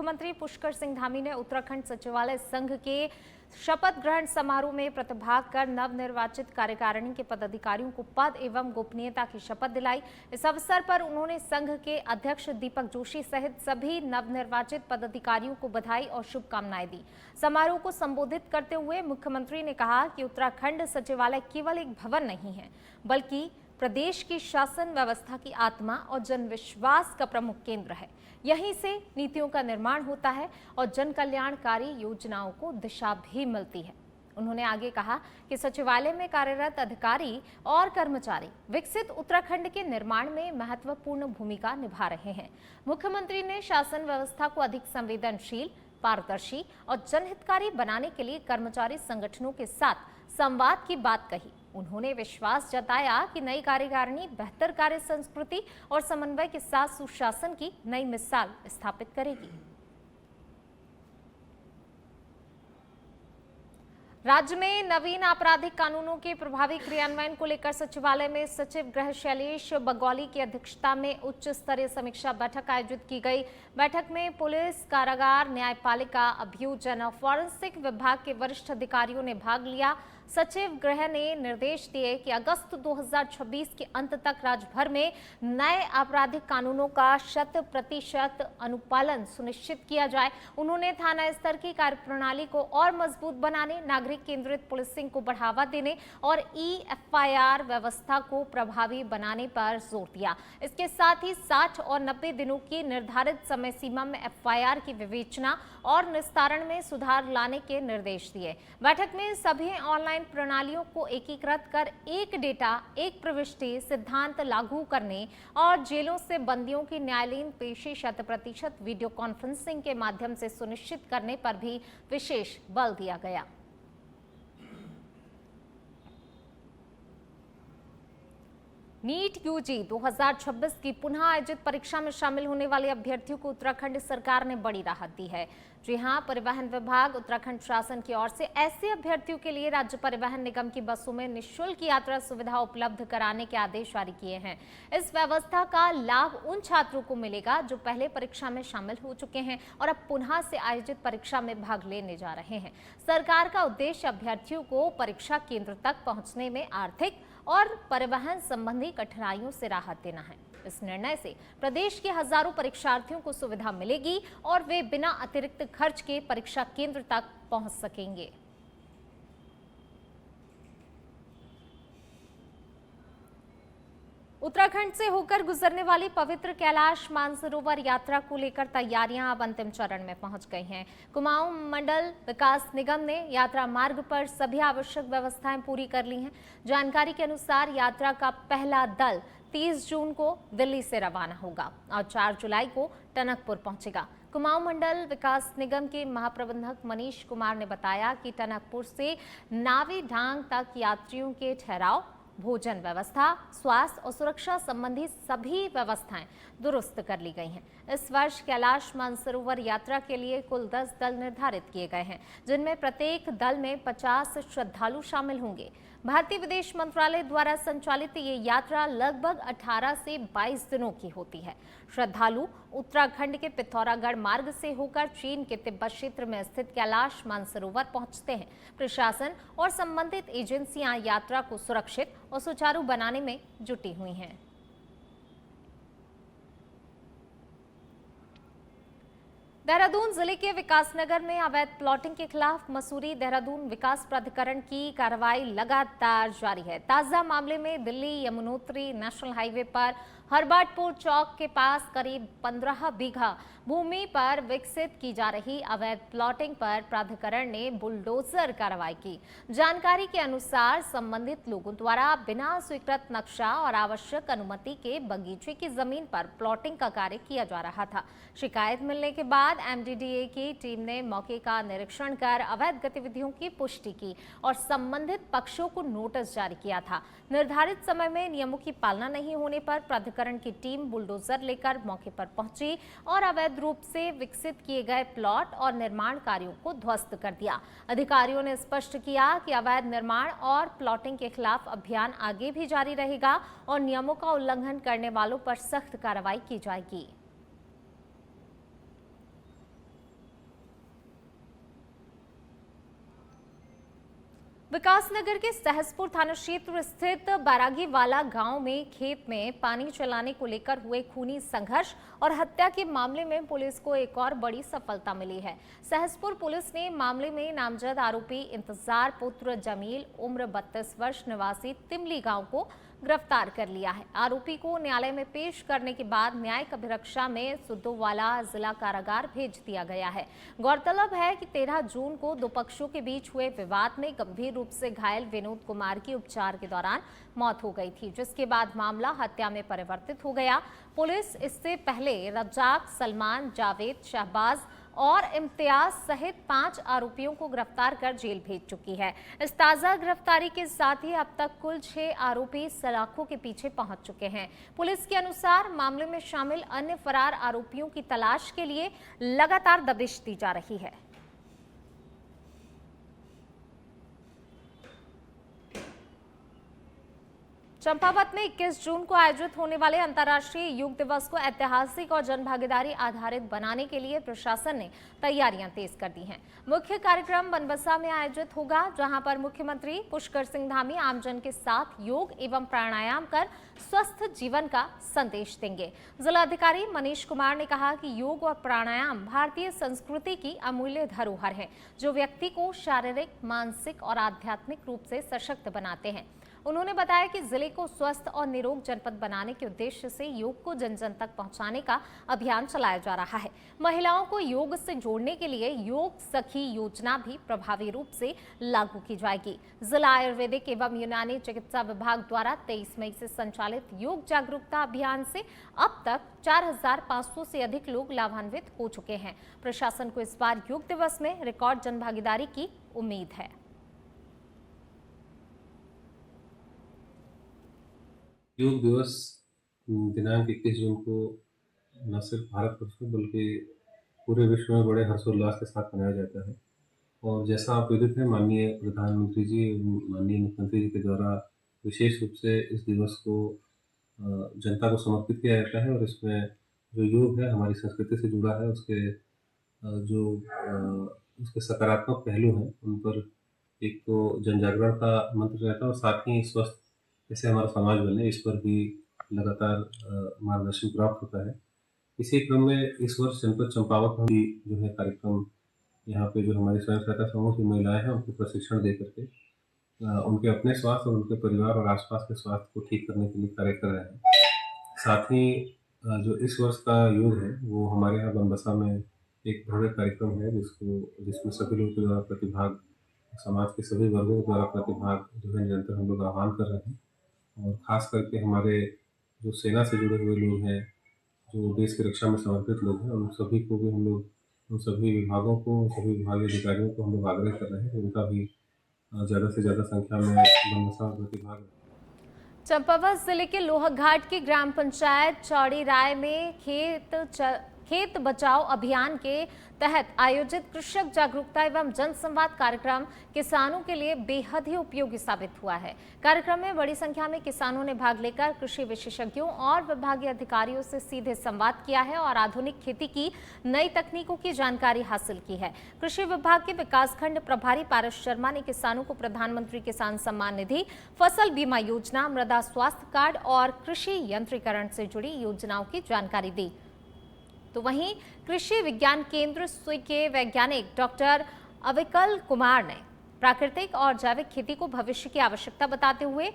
मुख्यमंत्री पुष्कर सिंह धामी ने उत्तराखंड सचिवालय संघ के शपथ ग्रहण समारोह में प्रतिभाग कर नवनिर्वाचित कार्यकारिणी के पदाधिकारियों को पद एवं गोपनीयता की शपथ दिलाई। इस अवसर पर उन्होंने संघ के अध्यक्ष दीपक जोशी सहित सभी नवनिर्वाचित पदाधिकारियों को बधाई और शुभकामनाएं दी। समारोह को संबोधित करते हुए मुख्यमंत्री ने कहा कि उत्तराखंड सचिवालय केवल एक भवन नहीं है, बल्कि प्रदेश की शासन व्यवस्था की आत्मा और जन विश्वास का प्रमुख केंद्र है। यहीं से नीतियों का निर्माण होता है और जन कल्याणकारी योजनाओं को दिशा भी मिलती है। उन्होंने आगे कहा कि सचिवालय में कार्यरत अधिकारी और कर्मचारी विकसित उत्तराखंड के निर्माण में महत्वपूर्ण भूमिका निभा रहे हैं। मुख्यमंत्री ने शासन व्यवस्था को अधिक संवेदनशील, पारदर्शी और जनहितकारी बनाने के लिए कर्मचारी संगठनों के साथ संवाद की बात कही। उन्होंने विश्वास जताया कि नई कार्यकारिणी बेहतर कार्य संस्कृति और समन्वय के साथ सुशासन की नई मिसाल स्थापित करेगी। राज्य में नवीन आपराधिक कानूनों के प्रभावी क्रियान्वयन को लेकर सचिवालय में सचिव गृह शैलेश बगौली की अध्यक्षता में उच्च स्तरीय समीक्षा बैठक आयोजित की गई। बैठक में पुलिस, कारागार, न्यायपालिका, अभियोजन और फॉरेंसिक विभाग के वरिष्ठ अधिकारियों ने भाग लिया। सचिव गृह ने निर्देश दिए कि अगस्त 2026 के अंत तक राज्य भर में नए आपराधिक कानूनों का 100% अनुपालन सुनिश्चित किया जाए। उन्होंने थाना स्तर की कार्यप्रणाली को और मजबूत बनाने, नागरिक केंद्रित पुलिसिंग को बढ़ावा देने और EFIR व्यवस्था को प्रभावी बनाने पर जोर दिया। इसके साथ ही 60 और 90 दिनों की निर्धारित समय सीमा में FIR की विवेचना और निस्तारण में सुधार लाने के निर्देश दिए। बैठक में सभी ऑनलाइन प्रणालियों को एकीकृत कर एक डेटा, एक प्रविष्टि सिद्धांत लागू करने और जेलों से बंदियों की न्यायालयीन पेशी 100% वीडियो कॉन्फ्रेंसिंग के माध्यम से सुनिश्चित करने पर भी विशेष बल दिया गया। नीट यूजी 2026 की पुनः आयोजित परीक्षा में शामिल होने वाले अभ्यर्थियों को उत्तराखंड सरकार ने बड़ी राहत दी है। जी हां, परिवहन विभाग उत्तराखंड शासन की ओर से ऐसे अभ्यर्थियों के लिए राज्य परिवहन निगम की बसों में निःशुल्क यात्रा सुविधा उपलब्ध कराने के आदेश जारी किए हैं। इस व्यवस्था का लाभ उन छात्रों को मिलेगा जो पहले परीक्षा में शामिल हो चुके हैं और अब पुनः से आयोजित परीक्षा में भाग लेने जा रहे हैं। सरकार का उद्देश्य अभ्यर्थियों को परीक्षा केंद्र तक पहुंचने में आर्थिक और परिवहन संबंधी कठिनाइयों से राहत देना है। इस निर्णय से प्रदेश के हजारों परीक्षार्थियों को सुविधा मिलेगी और वे बिना अतिरिक्त खर्च के परीक्षा केंद्र तक पहुंच सकेंगे। उत्तराखंड से होकर गुजरने वाली पवित्र कैलाश मानसरोवर यात्रा को लेकर तैयारियां अब अंतिम चरण में पहुंच गई हैं। कुमाऊं मंडल विकास निगम ने यात्रा मार्ग पर सभी आवश्यक व्यवस्थाएं पूरी कर ली हैं। जानकारी के अनुसार यात्रा का पहला दल 30 जून को दिल्ली से रवाना होगा और 4 जुलाई को टनकपुर पहुंचेगा। कुमाऊं मंडल विकास निगम के महाप्रबंधक मनीष कुमार ने बताया कि टनकपुर से नावी ढांग तक यात्रियों के ठहराव, भोजन व्यवस्था, स्वास्थ्य और सुरक्षा संबंधी सभी व्यवस्थाएं दुरुस्त कर ली गई हैं। इस वर्ष कैलाश मानसरोवर यात्रा के लिए कुल 10 दल निर्धारित किए गए हैं, जिनमें प्रत्येक दल में 50 श्रद्धालु शामिल होंगे। भारतीय विदेश मंत्रालय द्वारा संचालित ये यात्रा लगभग 18 से 22 दिनों की होती है। श्रद्धालु उत्तराखंड के पिथौरागढ़ मार्ग से होकर चीन के तिब्बत क्षेत्र में स्थित कैलाश मानसरोवर पहुंचते हैं। प्रशासन और संबंधित एजेंसियां यात्रा को सुरक्षित और सुचारू बनाने में जुटी हुई हैं। देहरादून जिले के विकासनगर में अवैध प्लॉटिंग के खिलाफ मसूरी देहरादून विकास प्राधिकरण की कार्रवाई लगातार जारी है। ताजा मामले में दिल्ली यमुनोत्री नेशनल हाईवे पर हरबाटपुर चौक के पास करीब 15 बीघा भूमि पर विकसित की जा रही अवैध प्लॉटिंग पर प्राधिकरण ने बुलडोजर कार्रवाई की। जानकारी के अनुसार संबंधित लोगों द्वारा बिना स्वीकृत नक्शा और आवश्यक अनुमति के बगीचे की जमीन पर प्लॉटिंग का कार्य किया जा रहा था। शिकायत मिलने के बाद MDDA की टीम ने मौके का निरीक्षण कर अवैध गतिविधियों की पुष्टि की और संबंधित पक्षों को नोटिस जारी किया था। निर्धारित समय में नियमों की पालना नहीं होने पर प्राधिकरण की टीम बुलडोजर लेकर मौके पर पहुंची और अवैध रूप से विकसित किए गए प्लॉट और निर्माण कार्यों को ध्वस्त कर दिया। अधिकारियों ने स्पष्ट किया कि अवैध निर्माण और प्लॉटिंग के खिलाफ अभियान आगे भी जारी रहेगा और नियमों का उल्लंघन करने वालों पर सख्त कार्रवाई की जाएगी। विकासनगर के सहसपुर थाना क्षेत्र स्थित बारागीवाला गांव में खेत में पानी चलाने को लेकर हुए खूनी संघर्ष और हत्या के मामले में पुलिस को एक और बड़ी सफलता मिली है। सहसपुर पुलिस ने मामले में नामजद आरोपी इंतजार पुत्र जमील उम्र 32 वर्ष निवासी तिमली गांव को गिरफ्तार कर लिया है। आरोपी को न्यायालय में पेश करने के बाद न्यायिक अभिरक्षा में सुद्दोवाला जिला कारागार भेज दिया गया है। गौरतलब है कि 13 जून को दो पक्षों के बीच हुए विवाद में गंभीर रूप से घायल विनोद कुमार की उपचार के दौरान मौत हो गई थी, जिसके बाद मामला हत्या में परिवर्तित हो गया। पुलिस इससे पहले रज्जाक, सलमान, जावेद, शहबाज और इम्तियाज सहित 5 आरोपियों को गिरफ्तार कर जेल भेज चुकी है। इस ताजा गिरफ्तारी के साथ ही अब तक कुल 6 आरोपी सलाखों के पीछे पहुंच चुके हैं। पुलिस के अनुसार मामले में शामिल अन्य फरार आरोपियों की तलाश के लिए लगातार दबिश दी जा रही है। चंपावत में 21 जून को आयोजित होने वाले अंतर्राष्ट्रीय योग दिवस को ऐतिहासिक और जनभागीदारी आधारित बनाने के लिए प्रशासन ने तैयारियां तेज कर दी हैं। मुख्य कार्यक्रम बनबसा में आयोजित होगा, जहां पर मुख्यमंत्री पुष्कर सिंह धामी आमजन के साथ योग एवं प्राणायाम कर स्वस्थ जीवन का संदेश देंगे। जिलाधिकारी मनीष कुमार ने कहा कि योग और प्राणायाम भारतीय संस्कृति की अमूल्य धरोहर है, जो व्यक्ति को शारीरिक, मानसिक और आध्यात्मिक रूप से सशक्त बनाते हैं। उन्होंने बताया कि जिले को स्वस्थ और निरोग जनपद बनाने के उद्देश्य से योग को जन जन तक पहुंचाने का अभियान चलाया जा रहा है। महिलाओं को योग से जोड़ने के लिए योग सखी योजना भी प्रभावी रूप से लागू की जाएगी। जिला आयुर्वेदिक एवं यूनानी चिकित्सा विभाग द्वारा 23 मई से संचालित योग जागरूकता अभियान से अब तक 4500 से अधिक लोग लाभान्वित हो चुके हैं। प्रशासन को इस बार योग दिवस में रिकॉर्ड जनभागीदारी की उम्मीद है। योग दिवस दिनांक 21 जून को न सिर्फ भारतवर्ष में बल्कि पूरे विश्व में बड़े हर्षोल्लास के साथ मनाया जाता है। और जैसा आप विदित है, माननीय प्रधानमंत्री जी, माननीय मुख्यमंत्री जी के द्वारा विशेष रूप से इस दिवस को जनता को समर्पित किया जाता है। और इसमें जो योग है हमारी संस्कृति से जुड़ा है, उसके सकारात्मक पहलू हैं, उन पर एक तो जन जागरण का मंत्र रहता है और साथ ही स्वस्थ कैसे हमारा समाज बने, इस पर भी लगातार मार्गदर्शन प्राप्त होता है। इसी क्रम में इस वर्ष जनपद चंपावत में भी जो है कार्यक्रम, यहाँ पे जो हमारी स्वयं सहायता समूह की महिलाएं हैं उनको प्रशिक्षण दे करके उनके अपने स्वास्थ्य और उनके परिवार और आसपास के स्वास्थ्य को ठीक करने के लिए कार्य कर रहे हैं। साथ ही जो इस वर्ष का योग है वो हमारे यहाँ बनबसा में एक भव्य कार्यक्रम है, जिसमें सभी लोगों के द्वारा प्रतिभाग, समाज के सभी वर्गों के द्वारा प्रतिभाग जो है निरंतर हम लोग आह्वान कर रहे हैं। और ख़ास करके हमारे जो सेना से जुड़े हुए लोग हैं, जो देश की रक्षा में समर्पित लोग हैं, उन सभी को भी हम लोग, उन सभी विभागों को, उन सभी विभागीय अधिकारियों को हम लोग आग्रह कर रहे हैं कि उनका भी ज़्यादा से ज़्यादा संख्या में बनबसा में प्रतिभाग। चंपावत जिले के लोहाघाट की ग्राम पंचायत चौड़ी राय में खेत बचाओ अभियान के तहत आयोजित कृषक जागरूकता एवं जन संवाद कार्यक्रम किसानों के लिए बेहद ही उपयोगी साबित हुआ है। कार्यक्रम में बड़ी संख्या में किसानों ने भाग लेकर कृषि विशेषज्ञों और विभागीय अधिकारियों से सीधे संवाद किया है और आधुनिक खेती की नई तकनीकों की जानकारी हासिल की है। कृषि विभाग के विकासखंड प्रभारी पारस शर्मा ने किसानों को प्रधानमंत्री किसान सम्मान निधि, फसल बीमा योजना, मृदा स्वास्थ्य कार्ड और कृषि यंत्रीकरण से जुड़ी योजनाओं की जानकारी दी। तो वहीं कृषि विज्ञान केंद्र के वैज्ञानिक डॉक्टर अविकल कुमार ने प्राकृतिक और जैविक खेती को भविष्य की आवश्यकता बताते हुए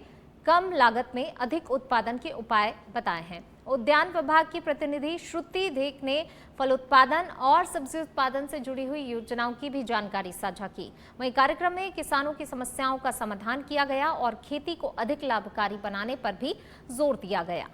कम लागत में अधिक उत्पादन के उपाय बताए हैं। उद्यान विभाग की प्रतिनिधि श्रुति देख ने फल उत्पादन और सब्जी उत्पादन से जुड़ी हुई योजनाओं की भी जानकारी साझा की। वहीं कार्यक्रम में किसानों की समस्याओं का समाधान किया गया और खेती को अधिक लाभकारी बनाने पर भी जोर दिया गया।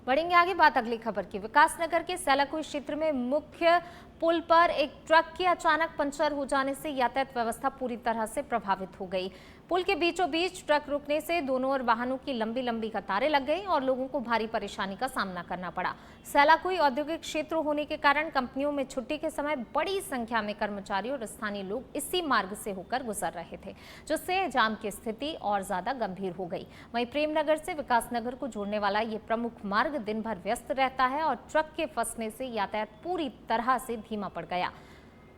बढ़ेंगे आगे, बात अगली खबर की। विकासनगर के सैलाकुई क्षेत्र में मुख्य पुल पर एक ट्रक के अचानक पंचर हो जाने से यातायात व्यवस्था पूरी तरह से प्रभावित हो गई। पुल के बीचों बीच ट्रक रुकने से दोनों ओर वाहनों की लंबी लंबी कतारें लग गई और लोगों को भारी परेशानी का सामना करना पड़ा। सेलाकुई औद्योगिक क्षेत्र होने के कारण कंपनियों में छुट्टी के समय बड़ी संख्या में कर्मचारी और स्थानीय लोग इसी मार्ग से होकर गुजर रहे थे, जिससे जाम की स्थिति और ज्यादा गंभीर हो गई। वहीं प्रेमनगर से विकासनगर को जोड़ने वाला ये प्रमुख मार्ग दिन भर व्यस्त रहता है और ट्रक के फंसने से यातायात पूरी तरह से धीमा पड़ गया।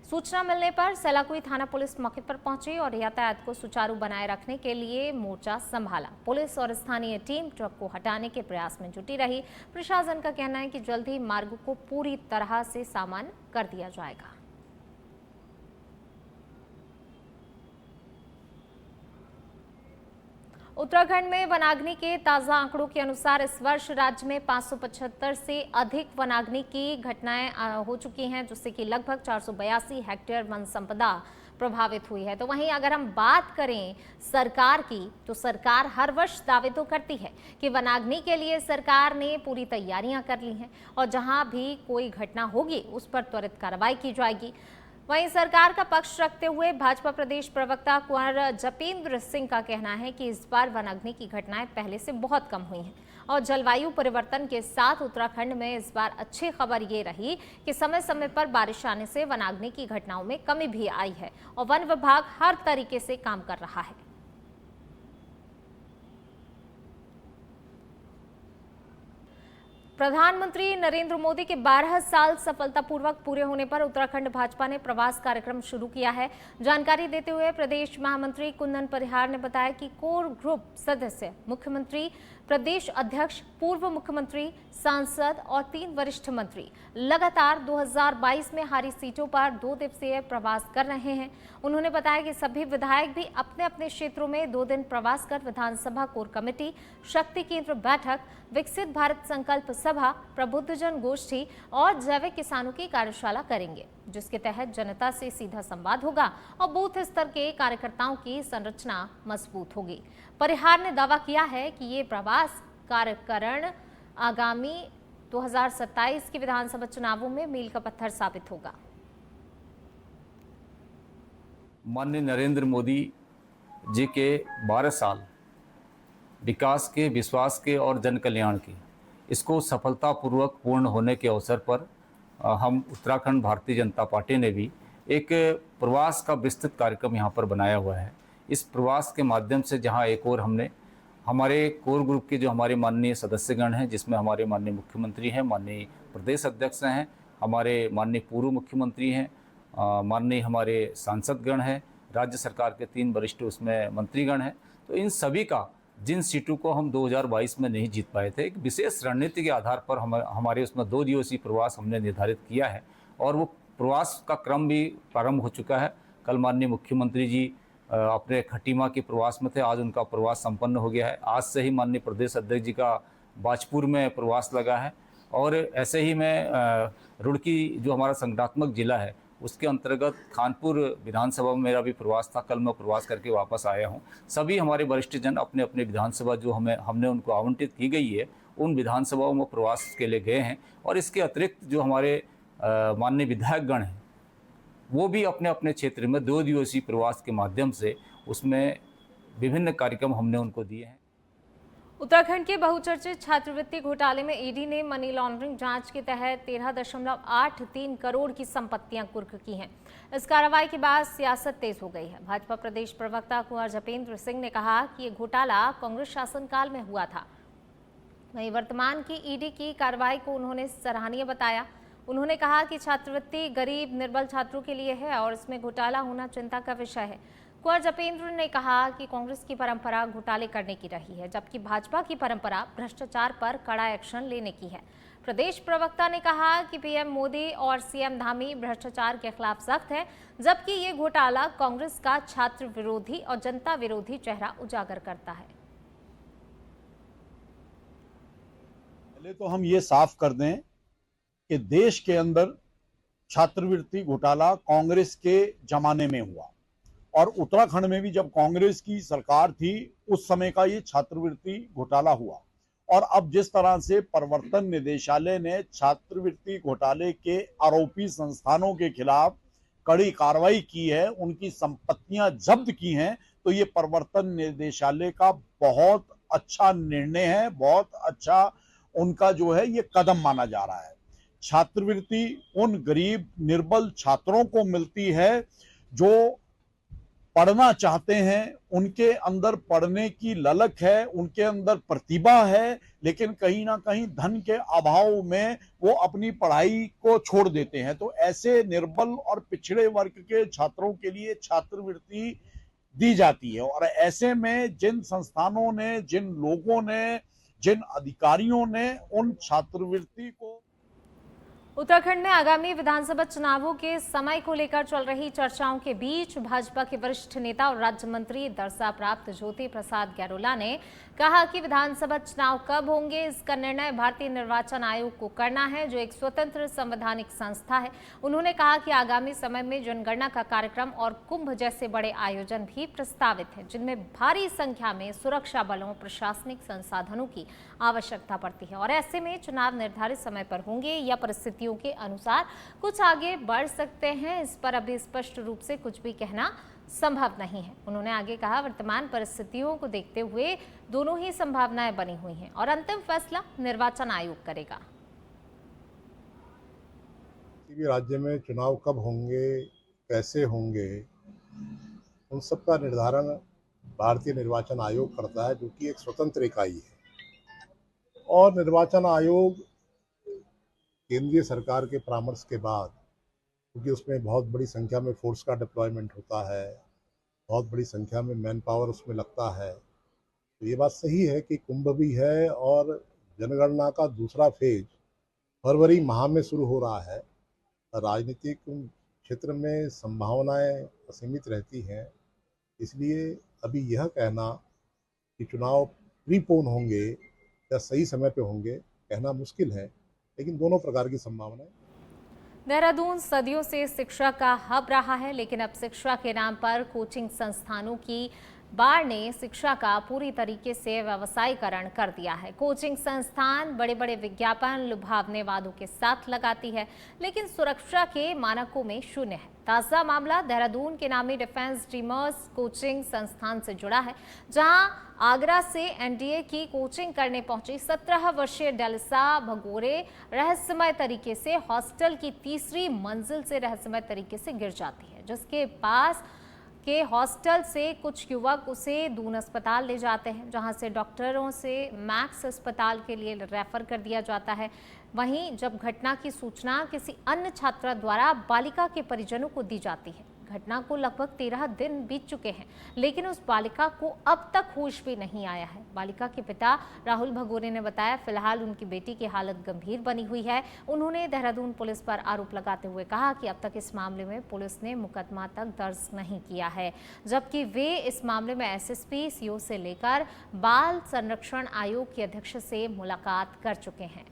सूचना मिलने पर सेलाकुई थाना पुलिस मौके पर पहुंची और यातायात को सुचारू बनाए रखने के लिए मोर्चा संभाला। पुलिस और स्थानीय टीम ट्रक को हटाने के प्रयास में जुटी रही। प्रशासन का कहना है कि जल्द ही मार्ग को पूरी तरह से सामान्य कर दिया जाएगा। उत्तराखंड में वनाग्नि के ताजा आंकड़ों के अनुसार इस वर्ष राज्य में 575 से अधिक वनाग्नि की घटनाएं हो चुकी हैं, जिससे कि लगभग 482 हेक्टेयर वन संपदा प्रभावित हुई है। तो वहीं अगर हम बात करें सरकार की, तो सरकार हर वर्ष दावे तो करती है कि वनाग्नि के लिए सरकार ने पूरी तैयारियां कर ली हैं और जहां भी कोई घटना होगी उस पर त्वरित कार्रवाई की जाएगी। वहीं सरकार का पक्ष रखते हुए भाजपा प्रदेश प्रवक्ता कुंवर जपेंद्र सिंह का कहना है कि इस बार वनाग्नि की घटनाएं पहले से बहुत कम हुई हैं और जलवायु परिवर्तन के साथ उत्तराखंड में इस बार अच्छी खबर ये रही कि समय समय पर बारिश आने से वनाग्नि की घटनाओं में कमी भी आई है और वन विभाग हर तरीके से काम कर रहा है। प्रधानमंत्री नरेंद्र मोदी के 12 साल सफलतापूर्वक पूरे होने पर उत्तराखंड भाजपा ने प्रवास कार्यक्रम शुरू किया है। जानकारी देते हुए प्रदेश महामंत्री कुंदन परिहार ने बताया कि कोर ग्रुप सदस्य मुख्यमंत्री, प्रदेश अध्यक्ष, पूर्व मुख्यमंत्री, सांसद और 3 वरिष्ठ मंत्री लगातार 2022 में हारी सीटों पर 2 दिवसीय प्रवास कर रहे हैं। उन्होंने बताया कि सभी विधायक भी अपने अपने क्षेत्रों में 2 दिन प्रवास कर विधानसभा कोर कमेटी, शक्ति केंद्र बैठक, विकसित भारत संकल्प सभा, प्रबुद्धजन गोष्ठी और जैविक किसानों की कार्यशाला करेंगे, जिसके तहत जनता से सीधा संवाद होगा और बूथ स्तर के कार्यकर्ताओं की संरचना मजबूत होगी। परिहार ने दावा किया है कि ये प्रवास कार्यकरण आगामी 2027 के विधानसभा चुनावों में मील का पत्थर साबित होगा। माननीय नरेंद्र मोदी जी के 12 साल विकास के, विश्वास के और जन कल्याण के, इसको सफलतापूर्वक पूर्ण होने के अवसर पर हम उत्तराखंड भारतीय जनता पार्टी ने भी एक प्रवास का विस्तृत कार्यक्रम यहाँ पर बनाया हुआ है। इस प्रवास के माध्यम से जहाँ एक और हमने हमारे कोर ग्रुप के जो हमारे माननीय सदस्यगण हैं, जिसमें हमारे माननीय मुख्यमंत्री हैं, माननीय प्रदेश अध्यक्ष हैं, हमारे माननीय पूर्व मुख्यमंत्री हैं, माननीय हमारे सांसदगण हैं, राज्य सरकार के 3 वरिष्ठ उसमें मंत्रीगण हैं, तो इन सभी का जिन सीटों को हम 2022 में नहीं जीत पाए थे, एक विशेष रणनीति के आधार पर हमारे उसमें 2 दिवसीय प्रवास हमने निर्धारित किया है और वो प्रवास का क्रम भी प्रारंभ हो चुका है। कल माननीय मुख्यमंत्री जी अपने खटीमा के प्रवास में थे, आज उनका प्रवास संपन्न हो गया है। आज से ही माननीय प्रदेश अध्यक्ष जी का बाजपुर में प्रवास लगा है और ऐसे ही मैं रुड़की जो हमारा संगठनात्मक जिला है उसके अंतर्गत खानपुर विधानसभा में मेरा भी प्रवास था। कल मैं प्रवास करके वापस आया हूं। सभी हमारे वरिष्ठ जन अपने अपने विधानसभा जो हमने उनको आवंटित की गई है उन विधानसभाओं में प्रवास के लिए गए हैं और इसके अतिरिक्त जो हमारे माननीय विधायकगण हैं वो भी अपने अपने क्षेत्र में 2 दिवसीय प्रवास के माध्यम से उसमें विभिन्न कार्यक्रम हमने उनको दिए हैं। उत्तराखंड के बहुचर्चित छात्रवृत्ति घोटाले में ईडी ने मनी लॉन्ड्रिंग जांच के तहत 13.83 करोड़ की संपत्तियां कुर्क की हैं। इस कार्रवाई के बाद सियासत तेज हो गई है। भाजपा प्रदेश प्रवक्ता कुंवर जपेंद्र सिंह ने कहा कि ये घोटाला कांग्रेस शासनकाल में हुआ था। वहीं वर्तमान की ईडी की कार्रवाई को उन्होंने सराहनीय बताया। उन्होंने कहा कि छात्रवृत्ति गरीब निर्बल छात्रों के लिए है और इसमें घोटाला होना चिंता का विषय है। कुंवर जपेंद्र ने कहा कि कांग्रेस की परंपरा घोटाले करने की रही है, जबकि भाजपा की परंपरा भ्रष्टाचार पर कड़ा एक्शन लेने की है। प्रदेश प्रवक्ता ने कहा कि पीएम मोदी और सीएम धामी भ्रष्टाचार के खिलाफ सख्त है, जबकि ये घोटाला कांग्रेस का छात्र विरोधी और जनता विरोधी चेहरा उजागर करता है। पहले तो हम ये साफ कर दें कि देश के अंदर छात्रवृत्ति घोटाला कांग्रेस के जमाने में हुआ और उत्तराखंड में भी जब कांग्रेस की सरकार थी उस समय का ये छात्रवृत्ति घोटाला हुआ। और अब जिस तरह से प्रवर्तन निदेशालय ने छात्रवृत्ति घोटाले के आरोपी संस्थानों के खिलाफ कड़ी कार्रवाई की है, उनकी संपत्तियां जब्त की हैं, तो ये प्रवर्तन निदेशालय का बहुत अच्छा निर्णय है, बहुत अच्छा उनका जो है ये कदम माना जा रहा है। छात्रवृत्ति उन गरीब निर्बल छात्रों को मिलती है जो पढ़ना चाहते हैं, उनके अंदर पढ़ने की ललक है, उनके अंदर प्रतिभा है, लेकिन कहीं ना कहीं धन के अभाव में वो अपनी पढ़ाई को छोड़ देते हैं। तो ऐसे निर्बल और पिछड़े वर्ग के छात्रों के लिए छात्रवृत्ति दी जाती है। और ऐसे में जिन संस्थानों ने, जिन लोगों ने, जिन अधिकारियों ने उन छात्रवृत्ति को उत्तराखंड में आगामी विधानसभा चुनावों के समय को लेकर चल रही चर्चाओं के बीच भाजपा के वरिष्ठ नेता और राज्य मंत्री दर्जा प्राप्त ज्योति प्रसाद गैरोला ने कहा कि विधानसभा चुनाव कब होंगे इसका निर्णय भारतीय निर्वाचन आयोग को करना है, जो एक स्वतंत्र संवैधानिक संस्था है। उन्होंने कहा कि आगामी समय में जनगणना का कार्यक्रम और कुंभ जैसे बड़े आयोजन भी प्रस्तावित है, जिनमें भारी संख्या में सुरक्षा बलों, प्रशासनिक संसाधनों की आवश्यकता पड़ती है और ऐसे में चुनाव निर्धारित समय पर होंगे या परिस्थितियों के अनुसार कुछ आगे बढ़ सकते हैं, इस पर अभी स्पष्ट रूप से कुछ भी कहना संभव नहीं है। उन्होंने आगे कहा, वर्तमान परिस्थितियों को देखते हुए दोनों ही संभावनाएं बनी हुई हैं और अंतिम फैसला निर्वाचन आयोग करेगा। किसी भी राज्य में चुनाव कब होंगे, कैसे होंगे, उन सब का निर्धारण भारतीय निर्वाचन आयोग करता है, जो कि एक स्वतंत्र इकाई है। और निर्वाचन आयोग केंद्रीय सरकार के परामर्श के बाद, क्योंकि उसमें बहुत बड़ी संख्या में फोर्स का डिप्लॉयमेंट होता है, बहुत बड़ी संख्या में मैन पावर उसमें लगता है, तो ये बात सही है कि कुंभ भी है और जनगणना का दूसरा फेज फरवरी माह में शुरू हो रहा है। राजनीतिक क्षेत्र में संभावनाएं असीमित रहती हैं, इसलिए अभी यह कहना कि चुनाव प्रीपोन होंगे या सही समय पे होंगे कहना मुश्किल है, लेकिन दोनों प्रकार की संभावनाएं। देहरादून सदियों से शिक्षा का हब रहा है, लेकिन अब शिक्षा के नाम पर कोचिंग संस्थानों की बाढ़ ने शिक्षा का पूरी तरीके से व्यवसायीकरण कर दिया है। कोचिंग संस्थान बड़े बड़े विज्ञापन, लुभावने वादों के साथ लगाती है, लेकिन सुरक्षा के मानकों में शून्य है। ताज़ा मामला देहरादून के नामी डिफेंस ड्रीमर्स कोचिंग संस्थान से जुड़ा है, जहां आगरा से एनडीए की कोचिंग करने पहुंची 17 वर्षीय डेलिसा भगोरे रहस्यमय तरीके से हॉस्टल की तीसरी मंजिल से रहस्यमय तरीके से गिर जाती है, जिसके पास के हॉस्टल से कुछ युवक उसे दून अस्पताल ले जाते हैं, जहां से डॉक्टरों से मैक्स अस्पताल के लिए रेफर कर दिया जाता है। वहीं जब घटना की सूचना किसी अन्य छात्रा द्वारा बालिका के परिजनों को दी जाती है, घटना को लगभग 13 दिन बीत चुके हैं, लेकिन उस बालिका को अब तक होश भी नहीं आया है। बालिका के पिता राहुल भगोरे ने बताया, फिलहाल उनकी बेटी की हालत गंभीर बनी हुई है। उन्होंने देहरादून पुलिस पर आरोप लगाते हुए कहा कि अब तक इस मामले में पुलिस ने मुकदमा तक दर्ज नहीं किया है, जबकि वे इस मामले में एसएसपी, सीओ से लेकर बाल संरक्षण आयोग के अध्यक्ष से मुलाकात कर चुके हैं।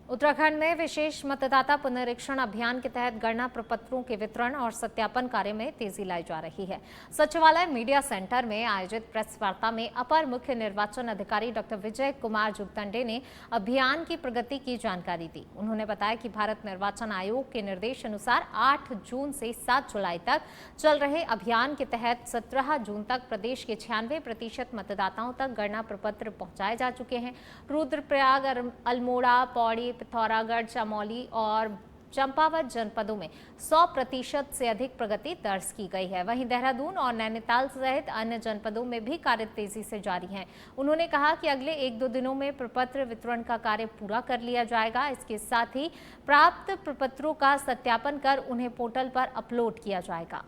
उत्तराखंड में विशेष मतदाता पुनरीक्षण अभियान के तहत गणना प्रपत्रों के वितरण और सत्यापन कार्य में तेजी लाई जा रही है। सचिवालय मीडिया सेंटर में आयोजित प्रेस वार्ता में अपर मुख्य निर्वाचन अधिकारी डॉक्टर विजय कुमार जुगतंडे ने अभियान की प्रगति की जानकारी दी। उन्होंने बताया कि भारत निर्वाचन आयोग के निर्देश अनुसार 8 जून से 7 जुलाई तक चल रहे अभियान के तहत 17 जून तक प्रदेश के 96% मतदाताओं तक गणना प्रपत्र पहुंचाए जा चुके हैं। रुद्रप्रयाग, अल्मोड़ा, पौड़ी, पिथौरागढ़, चमोली और चंपावत जनपदों में 100% से अधिक प्रगति दर्ज की गई है। वहीं देहरादून और नैनीताल सहित अन्य जनपदों में भी कार्य तेजी से जारी है। उन्होंने कहा कि अगले 1-2 दिनों में प्रपत्र वितरण का कार्य पूरा कर लिया जाएगा। इसके साथ ही प्राप्त प्रपत्रों का सत्यापन कर उन्हें पोर्टल पर अपलोड किया जाएगा।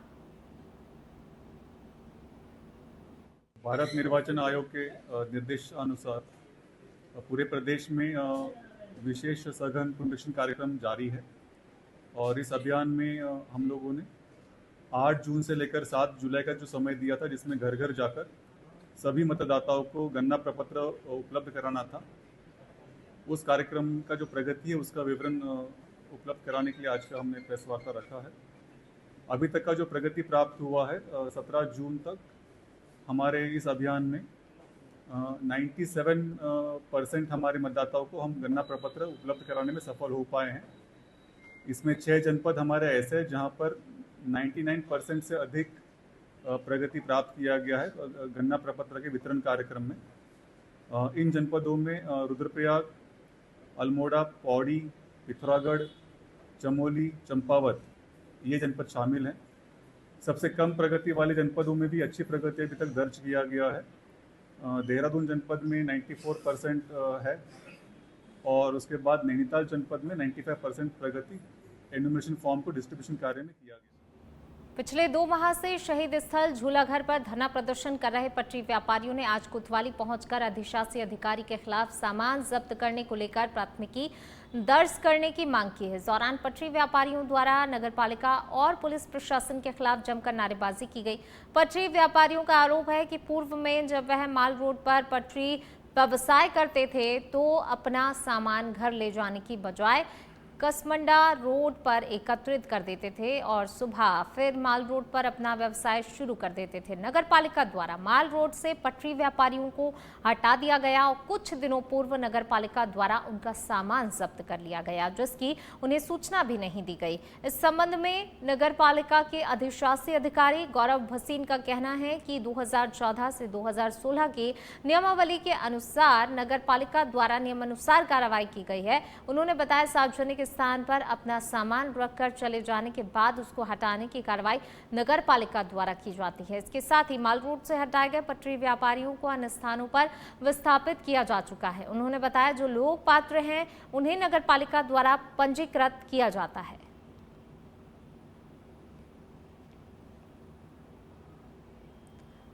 भारत निर्वाचन आयोग के निर्देशानुसार पूरे प्रदेश में विशेष सघन पुनरीक्षण कार्यक्रम जारी है और इस अभियान में हम लोगों ने 8 जून से लेकर 7 जुलाई का जो समय दिया था, जिसमें घर घर जाकर सभी मतदाताओं को गणना प्रपत्र उपलब्ध कराना था, उस कार्यक्रम का जो प्रगति है उसका विवरण उपलब्ध कराने के लिए आज का हमने प्रेस वार्ता रखा है। अभी तक का जो प्रगति प्राप्त हुआ है, 17 जून तक हमारे इस अभियान में 97% हमारे मतदाताओं को हम गणना प्रपत्र उपलब्ध कराने में सफल हो पाए हैं। इसमें 6 जनपद हमारे ऐसे हैं जहाँ पर 99% से अधिक प्रगति प्राप्त किया गया है गन्ना प्रपत्र के वितरण कार्यक्रम में। इन जनपदों में रुद्रप्रयाग, अल्मोड़ा, पौड़ी, पिथौरागढ़, चमोली, चंपावत ये जनपद शामिल हैं। सबसे कम प्रगति वाले जनपदों में भी अच्छी प्रगति अभी तक दर्ज किया गया है। देहरादून जनपद में 94% है और उसके बाद नैनीताल जनपद में 95% प्रगति एनुमरेशन फॉर्म को डिस्ट्रीब्यूशन कार्य में किया गया। पिछले 2 माह से शहीद स्थल झूलाघर पर धरना प्रदर्शन कर रहे पटरी व्यापारियों ने आज कोतवाली पहुंचकर अधिशासी अधिकारी के खिलाफ सामान जब्त करने को लेकर प्राथमिकी दर्ज करने की मांग की है। इस दौरान पटरी व्यापारियों द्वारा नगरपालिका और पुलिस प्रशासन के खिलाफ जमकर नारेबाजी की गई। पटरी व्यापारियों का आरोप है कि पूर्व में जब वह माल रोड पर पटरी व्यवसाय करते थे तो अपना सामान घर ले जाने की बजाय कसमंडा रोड पर एकत्रित कर देते थे और सुबह फिर माल रोड पर अपना व्यवसाय शुरू कर देते थे। नगरपालिका द्वारा माल रोड से पटरी व्यापारियों को हटा दिया गया और कुछ दिनों पूर्व नगरपालिका द्वारा उनका सामान जब्त कर लिया गया, जिसकी उन्हें सूचना भी नहीं दी गई। इस संबंध में नगरपालिका के अधिशासी अधिकारी गौरव भसीन का कहना है कि 2014 से 2016 की नियमावली के अनुसार नगरपालिका द्वारा नियमानुसार कार्रवाई की गई है। उन्होंने बताया सार्वजनिक स्थान पर अपना सामान रखकर चले जाने के बाद उसको हटाने की कार्रवाई नगरपालिका द्वारा की जाती है। इसके साथ ही माल रोड से हटाए गए पटरी व्यापारियों को अन्य स्थानों पर विस्थापित किया जा चुका है। उन्होंने बताया जो लोग पात्र हैं उन्हें नगरपालिका द्वारा पंजीकृत किया जाता है।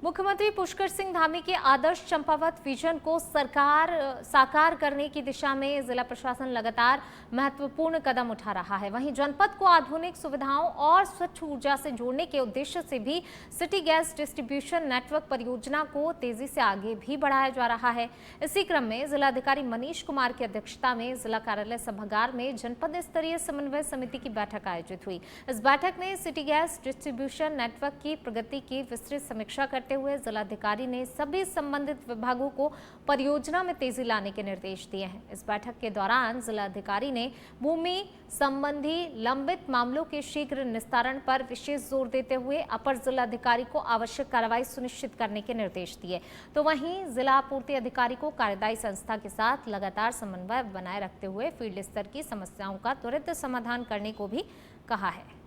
मुख्यमंत्री पुष्कर सिंह धामी के आदर्श चंपावत विजन को साकार करने की दिशा में जिला प्रशासन लगातार महत्वपूर्ण कदम उठा रहा है। वहीं जनपद को आधुनिक सुविधाओं और स्वच्छ ऊर्जा से जोड़ने के उद्देश्य से भी सिटी गैस डिस्ट्रीब्यूशन नेटवर्क परियोजना को तेजी से आगे भी बढ़ाया जा रहा है। इसी क्रम में जिलाधिकारी मनीष कुमार की अध्यक्षता में जिला कार्यालय सभागार में जनपद स्तरीय समन्वय समिति की बैठक आयोजित हुई। इस बैठक में सिटी गैस डिस्ट्रीब्यूशन नेटवर्क की प्रगति की विस्तृत समीक्षा करते हुए जिलाधिकारी ने सभी संबंधित विभागों को परियोजना में तेजी लाने के निर्देश दिए हैं। इस बैठक के दौरान जिलाधिकारी ने भूमि संबंधी लंबित मामलों के शीघ्र निस्तारण पर विशेष जोर देते हुए अपर जिलाधिकारी को आवश्यक कार्रवाई सुनिश्चित करने के निर्देश दिए। तो वहीं जिला आपूर्ति अधिकारी को कार्यदायी संस्था के साथ लगातार समन्वय बनाए रखते हुए फील्ड स्तर की समस्याओं का त्वरित समाधान करने को भी कहा है।